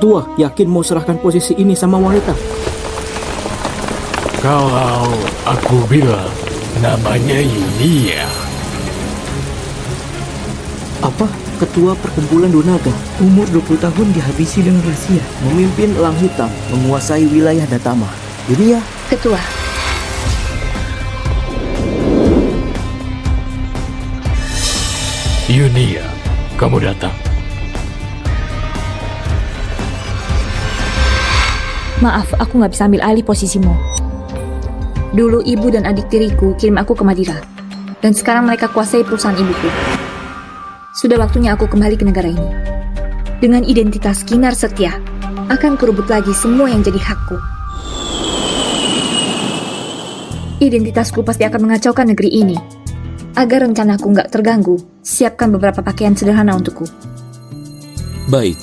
Ketua, yakin mau serahkan posisi ini sama wanita? Kalau aku bilang namanya Yunia. Apa? Ketua Perkumpulan Donaga, umur 20 tahun dihabisi dengan rahasia, memimpin Elang Hitam, menguasai wilayah Datama. Dunia, Ketua, Yunia, kamu datang. maaf aku nggak bisa ambil alih posisimu. Dulu ibu dan adik tiriku kirim aku ke Madira, dan sekarang mereka kuasai perusahaan ibuku. Sudah waktunya aku kembali ke negara ini. Dengan identitas Kinar Setia, akan kurebut lagi semua yang jadi hakku. Identitasku pasti akan mengacaukan negeri ini. Agar rencanaku nggak terganggu, siapkan beberapa pakaian sederhana untukku. Baik.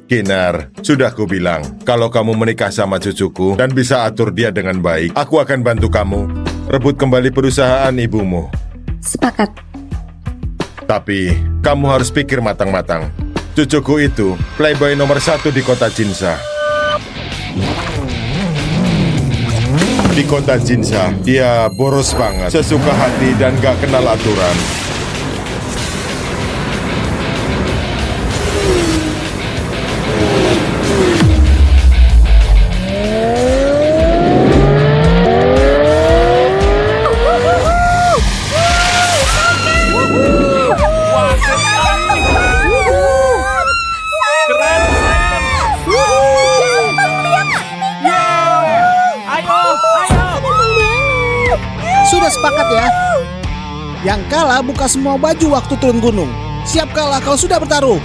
Kinar, sudah kubilang, kalau kamu menikah sama cucuku dan bisa atur dia dengan baik, aku akan bantu kamu rebut kembali perusahaan ibumu. Sepakat. Tapi, kamu harus pikir matang-matang. Cucuku itu playboy nomor 1 di kota Jinsa. Di kota Jinsa, dia boros banget, sesuka hati dan gak kenal aturan. Sudah sepakat ya. Yang kalah buka semua baju waktu turun gunung. Siap kalah kalau sudah bertaruh.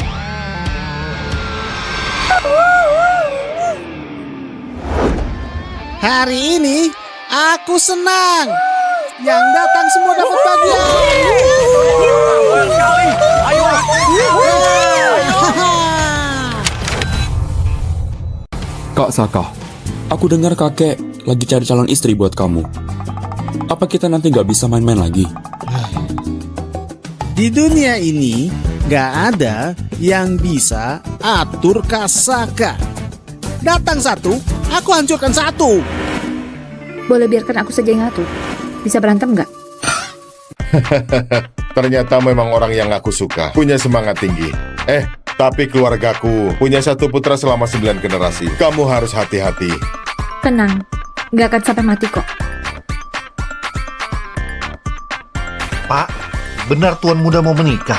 Hari ini aku senang. Yang datang semua dapat bagian. Kak Saka, aku dengar kakek lagi cari calon istri buat kamu. Apa kita nanti nggak bisa main-main lagi? Di dunia ini gak ada yang bisa atur Kasaka. Datang satu, aku hancurkan satu. Boleh biarkan aku saja yang ngatur. Bisa berantem nggak? Ternyata memang orang yang aku suka, punya semangat tinggi. Tapi keluargaku punya satu putra selama 9 generasi. Kamu harus hati-hati. Tenang, nggak akan sampai mati kok. Pak, benar Tuan Muda mau menikah?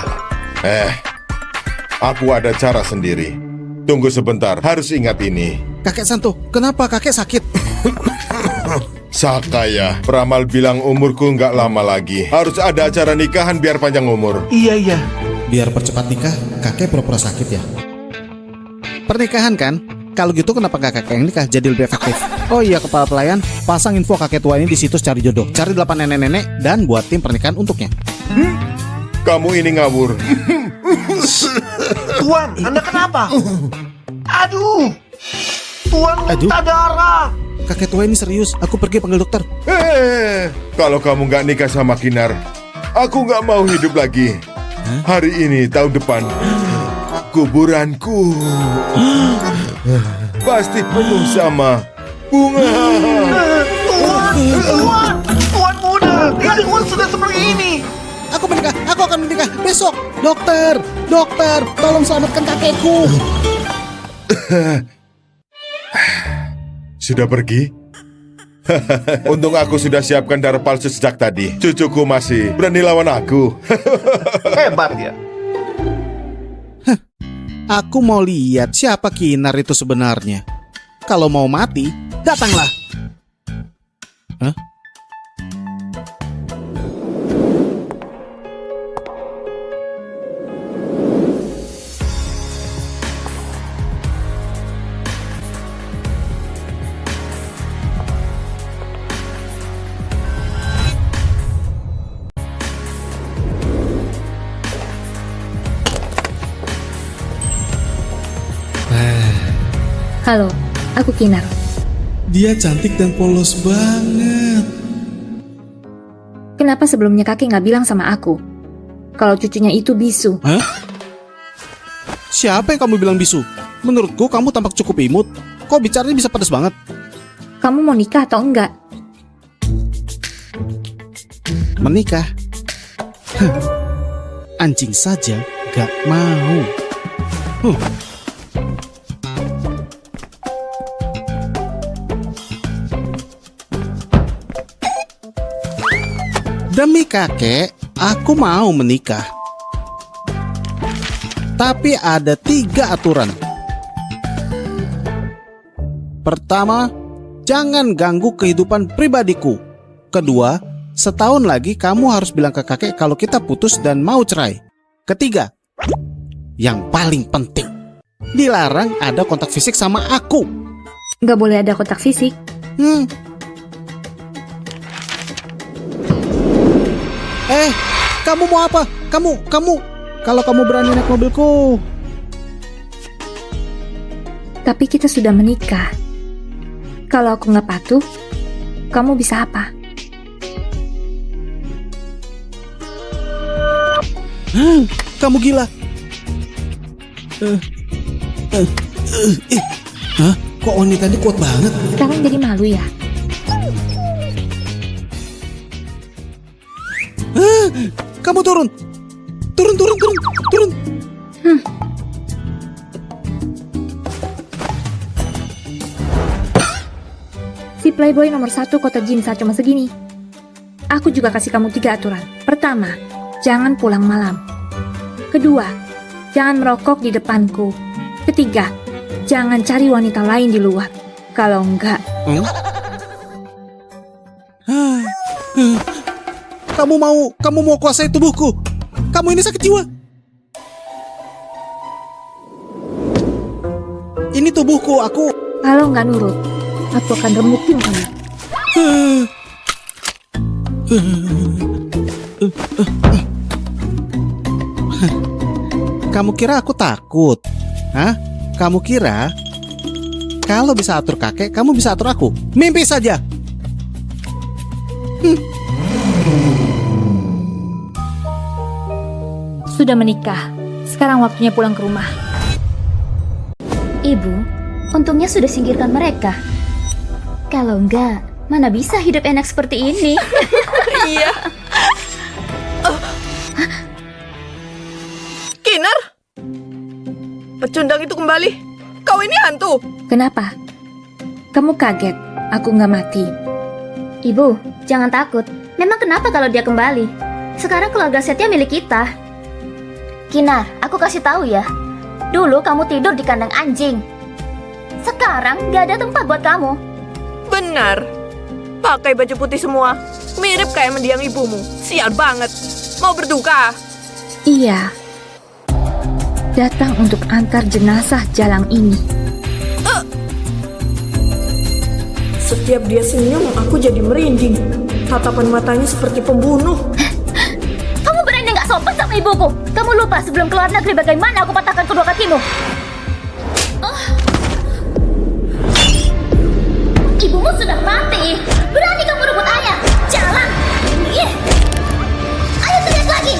Aku ada cara sendiri. Tunggu sebentar, harus ingat ini. Kakek Santo, kenapa kakek sakit? Saka ya, peramal bilang umurku nggak lama lagi. Harus ada acara nikahan biar panjang umur. Iya. Biar percepat nikah, kakek pura-pura sakit ya. Pernikahan kan? Kalau gitu kenapa gak kakek yang nikah jadi lebih efektif? Oh iya, kepala pelayan, pasang info kakek tua ini di situs cari jodoh. Cari 8 nenek-nenek dan buat tim pernikahan untuknya. Kamu ini ngawur. Tuan, Anda kenapa? Aduh, Tuan muntah darah. Kakek tua ini serius, aku pergi panggil dokter. Kalau kamu nggak nikah sama Kinar, aku nggak mau hidup lagi. Hari ini, tahun depan, kuburanku pasti penuh sama bunga. Tuan Muda, Tuan sudah seperti ini. Aku akan menikah besok. Dokter, tolong selamatkan kakekku. Sudah pergi? Untung aku sudah siapkan darah palsu sejak tadi. Cucuku masih berani lawan aku. Hebat ya. Aku mau lihat siapa Kinar itu sebenarnya. Kalau mau mati, datanglah. Hah? Halo, aku Kinar. Dia cantik dan polos banget. Kenapa sebelumnya kakek nggak bilang sama aku kalau cucunya itu bisu? Hah? Siapa yang kamu bilang bisu? Menurutku kamu tampak cukup imut. Kok bicaranya bisa pedas banget? Kamu mau nikah atau enggak? Menikah? Hah. Anjing saja gak mau. Demi kakek, aku mau menikah. Tapi ada 3 aturan. Pertama, jangan ganggu kehidupan pribadiku. Kedua, setahun lagi kamu harus bilang ke kakek kalau kita putus dan mau cerai. Ketiga, yang paling penting, dilarang ada kontak fisik sama aku. Nggak boleh ada kontak fisik. Kamu mau apa? Kamu, kalau kamu berani naik mobilku. Tapi kita sudah menikah. Kalau aku nggak patuh, kamu bisa apa? Kamu gila. Hah? Kok wanita ini kuat banget? Sekarang jadi malu ya? Kamu turun. Turun. Si playboy nomor 1 kota Jinsa cuma segini. Aku juga kasih kamu 3 aturan. Pertama, jangan pulang malam. Kedua, jangan merokok di depanku. Ketiga, jangan cari wanita lain di luar. Kalau enggak, Kamu mau kuasai tubuhku. Kamu ini sakit jiwa. Ini tubuhku, aku. kalau nggak nurut, aku akan remukin kamu. Kamu kira aku takut? Hah? Kamu kira kalau bisa atur kakek, kamu bisa atur aku? Mimpi saja. Sudah menikah, sekarang waktunya pulang ke rumah. Ibu, untungnya sudah singkirkan mereka. Kalau enggak, mana bisa hidup enak seperti ini? Iya. Kinar? Pecundang itu kembali. Kau ini hantu. Kenapa? Kamu kaget, aku nggak mati. Ibu, jangan takut. Memang kenapa kalau dia kembali? Sekarang keluarga Setia milik kita. Kinar, aku kasih tahu ya. Dulu kamu tidur di kandang anjing. Sekarang gak ada tempat buat kamu. Benar. Pakai baju putih semua. Mirip kayak mendiang ibumu. Sial banget. Mau berduka? Iya. Datang untuk antar jenazah jalang ini. Setiap dia senyum, aku jadi merinding. Tatapan matanya seperti pembunuh. Kamu berani gak sopan sama ibuku? Kamu lupa sebelum keluar negeri bagaimana aku patahkan kedua kakimu? Ibumu sudah mati. Berani kamu rebut ayah? Jalan. Ayo teriak lagi.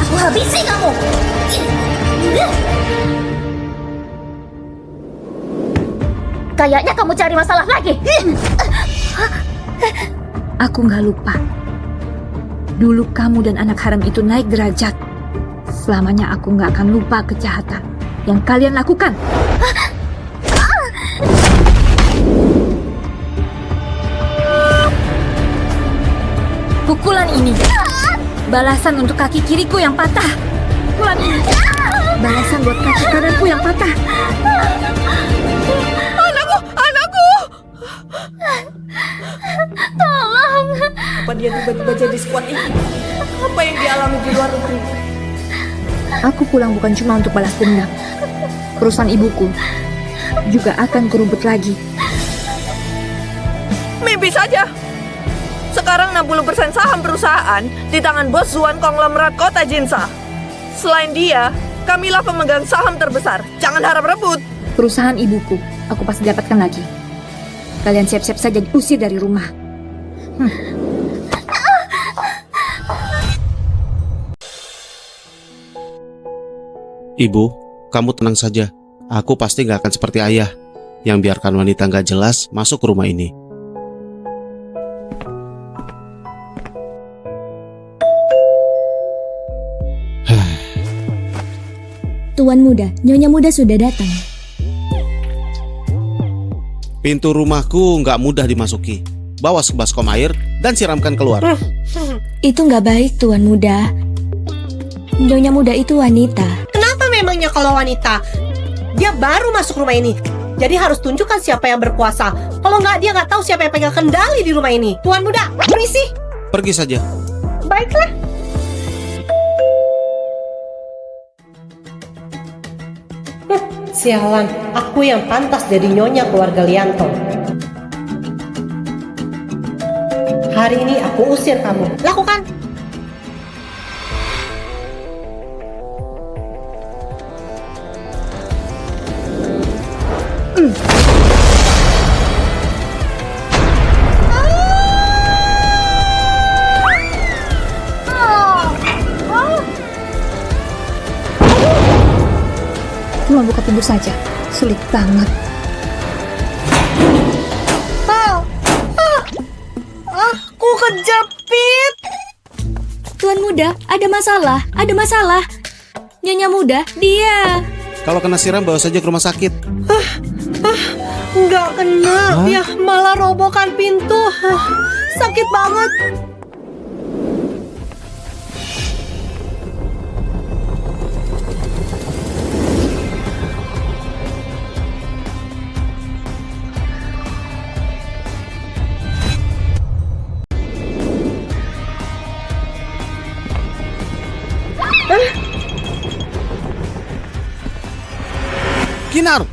Aku habisi kamu. Kayaknya kamu cari masalah lagi. Aku nggak lupa. Dulu kamu dan anak haram itu naik derajat. Selamanya aku nggak akan lupa kejahatan yang kalian lakukan. Pukulan ini balasan untuk kaki kiriku yang patah. Pukulan ini balasan buat kaki kananku yang patah. Anakku! Tolong. Apa dia tiba-tiba jadi sekuat ini? Apa yang dialami di luar negeri? Aku pulang bukan cuma untuk balas dendam. Perusahaan ibuku juga akan kerumput lagi. Mimpi saja. Sekarang 60% saham perusahaan di tangan bos Zuan konglomerat kota Jinsa. Selain dia, kamilah pemegang saham terbesar. Jangan harap rebut. Perusahaan ibuku, aku pasti dapatkan lagi. Kalian siap-siap saja diusir dari rumah. Ibu, kamu tenang saja. Aku pasti gak akan seperti ayah yang biarkan wanita gak jelas masuk ke rumah ini. Tuan muda, Nyonya muda sudah datang. Pintu rumahku gak mudah dimasuki. Bawa sebaskom air dan siramkan keluar. Itu nggak baik, Tuan muda. Nyonya muda itu wanita. Kenapa memangnya kalau wanita? Dia baru masuk rumah ini. Jadi harus tunjukkan siapa yang berkuasa. Kalau nggak, dia nggak tahu siapa yang pegang kendali di rumah ini. Tuan muda, permisi. Pergi saja. Baiklah. Sialan, aku yang pantas jadi nyonya keluarga Lianto. Hari ini aku usir kamu. Lakukan. Cuma buka pintu saja, sulit banget. Aku kejepit. Tuan muda, ada masalah, ada masalah. Nyonya muda, dia. Kalau kena siram bawa saja ke rumah sakit. Nggak kena, dia malah robohkan pintu. Sakit banget. Kinar,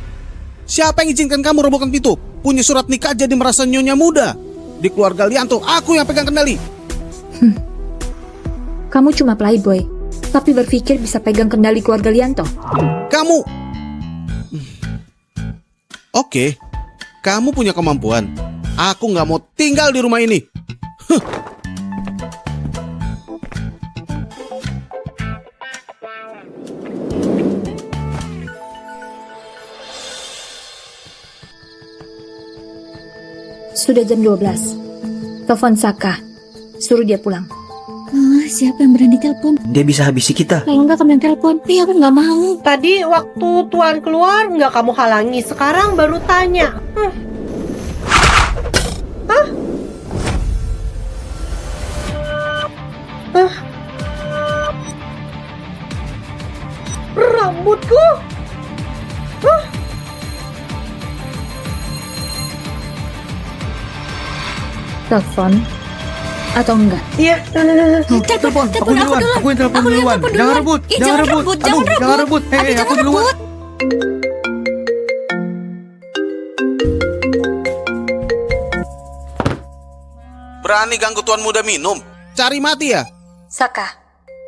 siapa yang izinkan kamu robohkan pintu? Punya surat nikah jadi merasa nyonya muda. Di keluarga Lianto, aku yang pegang kendali. Kamu cuma playboy, tapi berpikir bisa pegang kendali keluarga Lianto. Kamu... Oke, kamu punya kemampuan. Aku nggak mau tinggal di rumah ini. Sudah jam 12. Telepon Saka, suruh dia pulang. Siapa yang berani telepon? Dia bisa habisi kita. Kalau nggak kamu yang telepon, aku nggak mau. Tadi waktu Tuan keluar nggak kamu halangi. Sekarang baru tanya. Rambutku. Telepon atau enggak? Iya. Telepon, aku duluan. Aku yang telepon duluan. Jangan rebut. Jangan rebut. Jangan rebut. Hei, aku duluan. Berani ganggu tuan muda minum? Cari mati ya? Saka,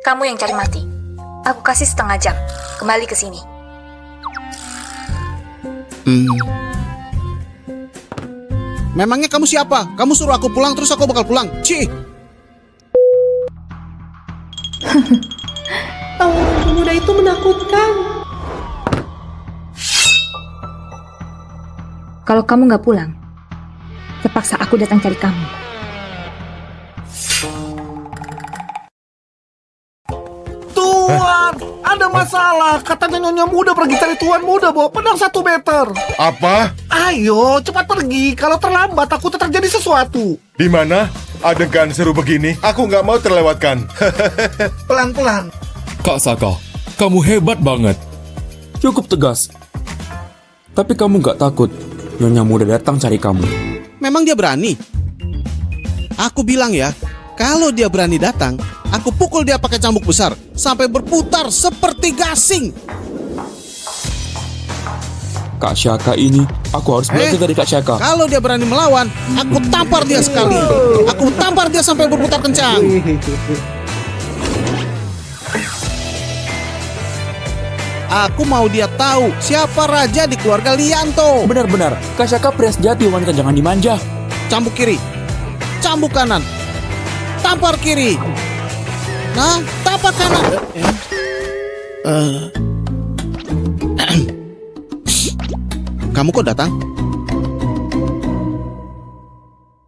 kamu yang cari mati. Aku kasih setengah jam. Kembali ke sini. Memangnya kamu siapa? Kamu suruh aku pulang terus aku bakal pulang. Cih. Tawaran pemuda itu menakutkan. Kalau kamu nggak pulang, terpaksa aku datang cari kamu. Tuan, ada masalah. Katanya nyonya muda pergi cari tuan muda bawa pedang 1 meter. Apa? Ayo, cepat pergi. Kalau terlambat, takut terjadi sesuatu. Di mana? Adegan seru begini, aku nggak mau terlewatkan. Pelan-pelan. Kak Saka, kamu hebat banget. Cukup tegas. Tapi kamu nggak takut nyonya muda datang cari kamu? Memang dia berani? Aku bilang ya, kalau dia berani datang, aku pukul dia pakai cambuk besar sampai berputar seperti gasing. Kak Syaka ini, aku harus belajar dari Kak Syaka. Kalau dia berani melawan, aku tampar dia sekali. Aku tampar dia sampai berputar kencang. Aku mau dia tahu siapa raja di keluarga Lianto. Benar-benar, Kak Syaka pria sejati, wanita jangan dimanja. Cambuk kiri, cambuk kanan, tampar kiri. Nah, tampar kanan. kamu kok datang?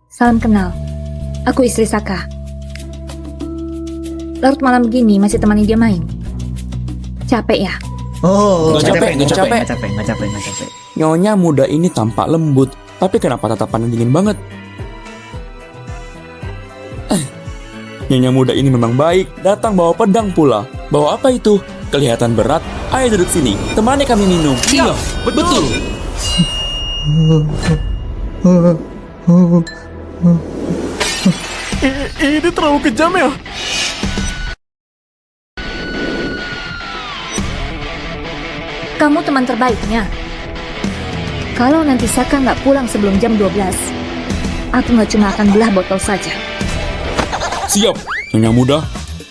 Salam kenal. Aku istri Saka. Larut malam begini masih temani dia main. Capek ya? Oh, Nggak capek. nggak capek. Nyonya muda ini tampak lembut, tapi kenapa tatapannya dingin banget? Nyonya muda ini memang baik, datang bawa pedang pula. Bawa apa itu? Kelihatan berat. Ayo duduk sini, temani kami minum. Iya, betul. Ini terlalu kejam ya. Kamu teman terbaiknya. Kalau nanti Saka nggak pulang sebelum jam 12, aku nggak cuma akan belah botol saja. Siap, Nyonya muda.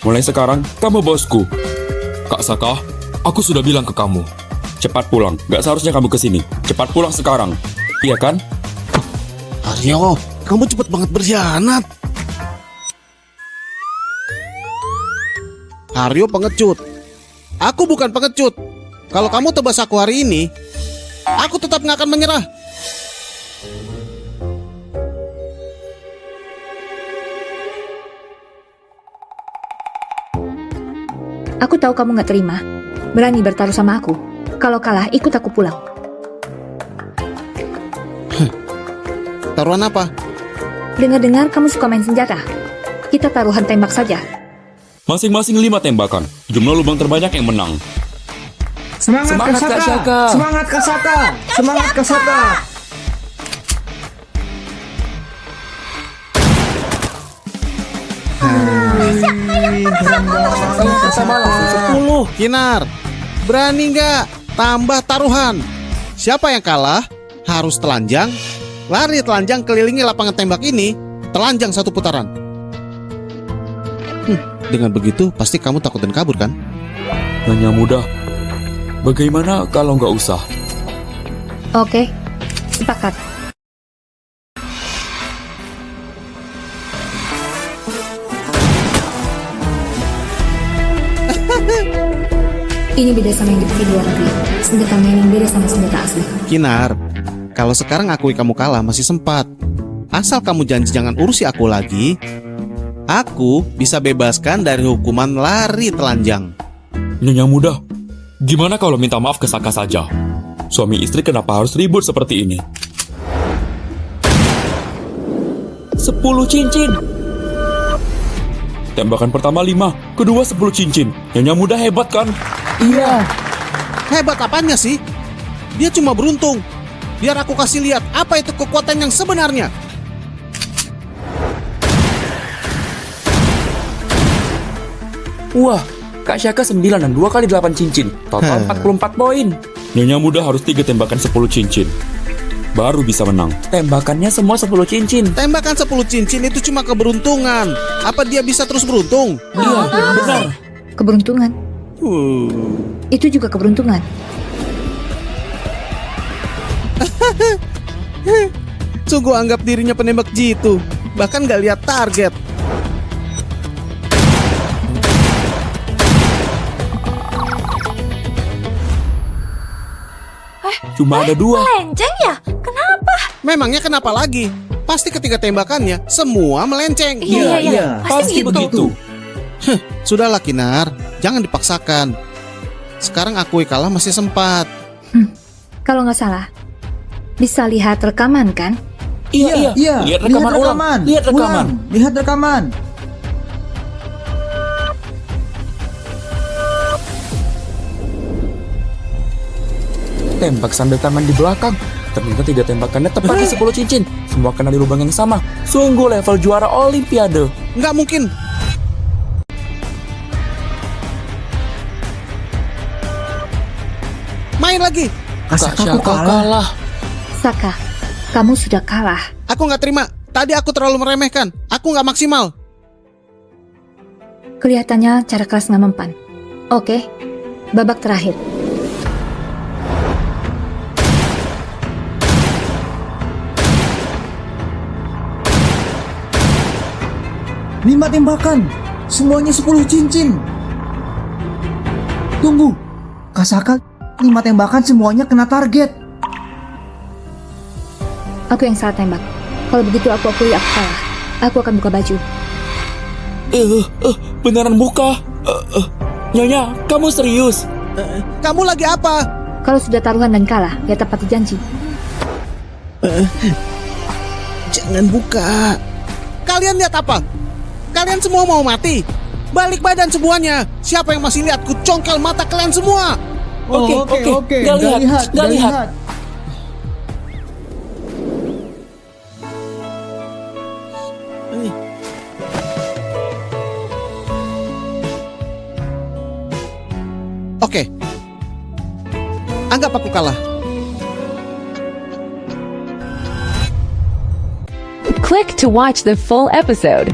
Mulai sekarang, kamu bosku. Kak Saka, aku sudah bilang ke kamu. Cepat pulang, gak seharusnya kamu kesini. Cepat pulang sekarang. Iya kan? Aryo, kamu cepet banget berkhianat. Aryo pengecut. Aku bukan pengecut. Kalau kamu tebas aku hari ini, aku tetap nggak akan menyerah. Aku tahu kamu nggak terima. Berani bertaruh sama aku. Kalau kalah, ikut aku pulang. Taruhan apa? Dengar-dengar kamu suka main senjata. Kita taruhan tembak saja. Masing-masing 5 tembakan. Jumlah lubang terbanyak yang menang. Semangat Kak Saka. Semangat Kak Saka. Semangat Kak Saka. Sama langsung 10. Kinar, berani nggak tambah taruhan? Siapa yang kalah harus telanjang, lari telanjang kelilingi lapangan tembak ini, telanjang 1 putaran. Dengan begitu pasti kamu takut dan kabur kan? Nyonya muda, bagaimana kalau nggak usah? Oke, sepakat. Ini beda sama yang dipakai di luar negeri. Senjata main yang beda sama senjata asli. Kinar, kalau sekarang akui kamu kalah masih sempat. Asal kamu janji jangan urusi aku lagi, aku bisa bebaskan dari hukuman lari telanjang. Nyonya muda, gimana kalau minta maaf ke Saka saja? Suami istri kenapa harus ribut seperti ini? 10 cincin. Tembakan pertama 5, kedua 10 cincin. Nyonya muda hebat kan? Iya. Hebat apanya sih? Dia cuma beruntung. Biar aku kasih lihat apa itu kekuatan yang sebenarnya. Wah, Kak Syaka 9 dan 2 kali 8 cincin. Total 44 poin. Nyonya muda harus 3 tembakan 10 cincin. Baru bisa menang. Tembakannya semua 10 cincin. Tembakan 10 cincin itu cuma keberuntungan. Apa dia bisa terus beruntung? Iya, benar. Keberuntungan. Itu juga keberuntungan. Sungguh anggap dirinya penembak jitu. Bahkan gak lihat target. Cuma ada 2. Melenceng ya? Kenapa? Memangnya kenapa lagi? Pasti ketika tembakannya semua melenceng. Iya. Pasti begitu. Sudahlah Kinar, jangan dipaksakan. Sekarang akui kalah masih sempat. Kalau nggak salah, bisa lihat rekaman kan? Iya. Lihat rekaman ulang. Lihat rekaman. Lihat rekaman. Tembak sambil tangan di belakang. Ternyata 3 tembakannya tepat di 10 cincin. Semua kena di lubang yang sama. Sungguh level juara Olimpiade. Nggak mungkin. Main lagi. Kak Saka kalah. Saka, kamu sudah kalah. Aku nggak terima. Tadi aku terlalu meremehkan. Aku nggak maksimal. Kelihatannya cara kelas nggak mempan. Oke, babak terakhir. Lima tembakan. Semuanya 10 cincin. Tunggu. Kak Saka 5 tembakan semuanya kena target. Aku yang salah tembak. Kalau begitu aku akui aku kalah. Aku akan buka baju. Beneran buka? Nyonya, kamu serius? Kamu lagi apa? Kalau sudah taruhan dan kalah, ya tepati janji. Jangan buka. Kalian lihat apa? Kalian semua mau mati? Balik badan semuanya. Siapa yang masih lihat? Ku congkel mata kalian semua. Oke. Nggak lihat. Oke. Anggap aku kalah. Click to watch the full episode.